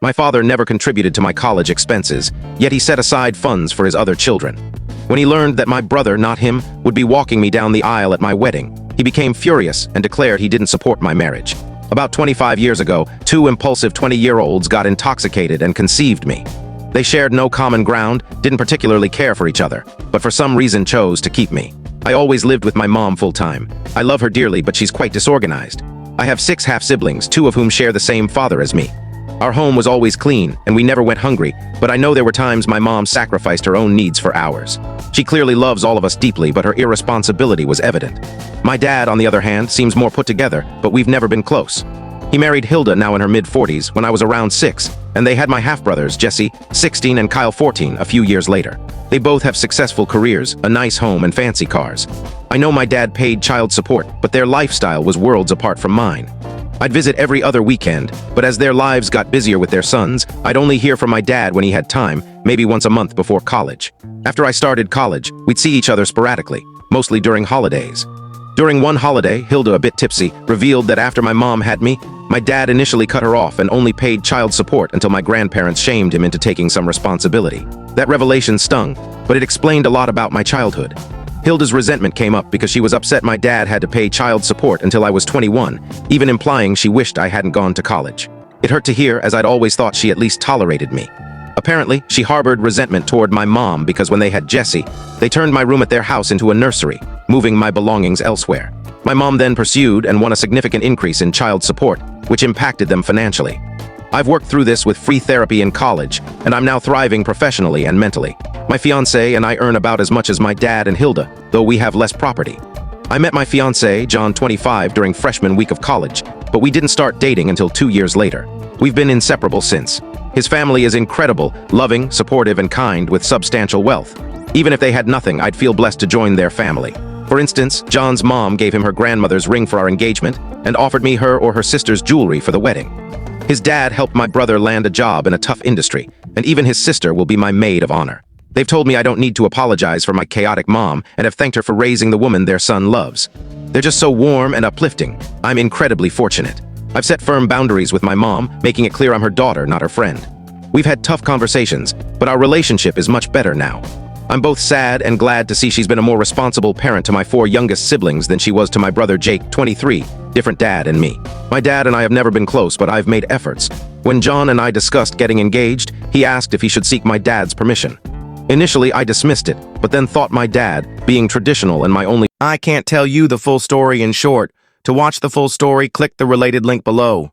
My father never contributed to my college expenses, yet he set aside funds for his other children. When he learned that my brother, not him, would be walking me down the aisle at my wedding, he became furious and declared he didn't support my marriage. About 25 years ago, two impulsive 20-year-olds got intoxicated and conceived me. They shared no common ground, didn't particularly care for each other, but for some reason chose to keep me. I always lived with my mom full-time. I love her dearly, but she's quite disorganized. I have 6 half-siblings, 2 of whom share the same father as me. Our home was always clean, and we never went hungry, but I know there were times my mom sacrificed her own needs for ours. She clearly loves all of us deeply, but her irresponsibility was evident. My dad, on the other hand, seems more put together, but we've never been close. He married Hilda, now in her mid-40s, when I was around 6, and they had my half-brothers, Jesse, 16, and Kyle, 14, a few years later. They both have successful careers, a nice home, and fancy cars. I know my dad paid child support, but their lifestyle was worlds apart from mine. I'd visit every other weekend, but as their lives got busier with their sons, I'd only hear from my dad when he had time, maybe once a month before college. After I started college, we'd see each other sporadically, mostly during holidays. During one holiday, Hilda, a bit tipsy, revealed that after my mom had me, my dad initially cut her off and only paid child support until my grandparents shamed him into taking some responsibility. That revelation stung, but it explained a lot about my childhood. Hilda's resentment came up because she was upset my dad had to pay child support until I was 21, even implying she wished I hadn't gone to college. It hurt to hear, as I'd always thought she at least tolerated me. Apparently, she harbored resentment toward my mom because when they had Jesse, they turned my room at their house into a nursery, moving my belongings elsewhere. My mom then pursued and won a significant increase in child support, which impacted them financially. I've worked through this with free therapy in college, and I'm now thriving professionally and mentally. My fiancé and I earn about as much as my dad and Hilda, though we have less property. I met my fiancé, John, 25, during freshman week of college, but we didn't start dating until 2 years later. We've been inseparable since. His family is incredible, loving, supportive, and kind, with substantial wealth. Even if they had nothing, I'd feel blessed to join their family. For instance, John's mom gave him her grandmother's ring for our engagement and offered me her or her sister's jewelry for the wedding. His dad helped my brother land a job in a tough industry, and even his sister will be my maid of honor. They've told me I don't need to apologize for my chaotic mom and have thanked her for raising the woman their son loves. They're just so warm and uplifting. I'm incredibly fortunate. I've set firm boundaries with my mom, making it clear I'm her daughter, not her friend. We've had tough conversations, but our relationship is much better now. I'm both sad and glad to see she's been a more responsible parent to my 4 youngest siblings than she was to my brother Jake, 23, different dad and me. My dad and I have never been close, but I've made efforts. When John and I discussed getting engaged, he asked if he should seek my dad's permission. Initially, I dismissed it, but then thought my dad, being traditional and my only... I can't tell you the full story in short. To watch the full story, click the related link below.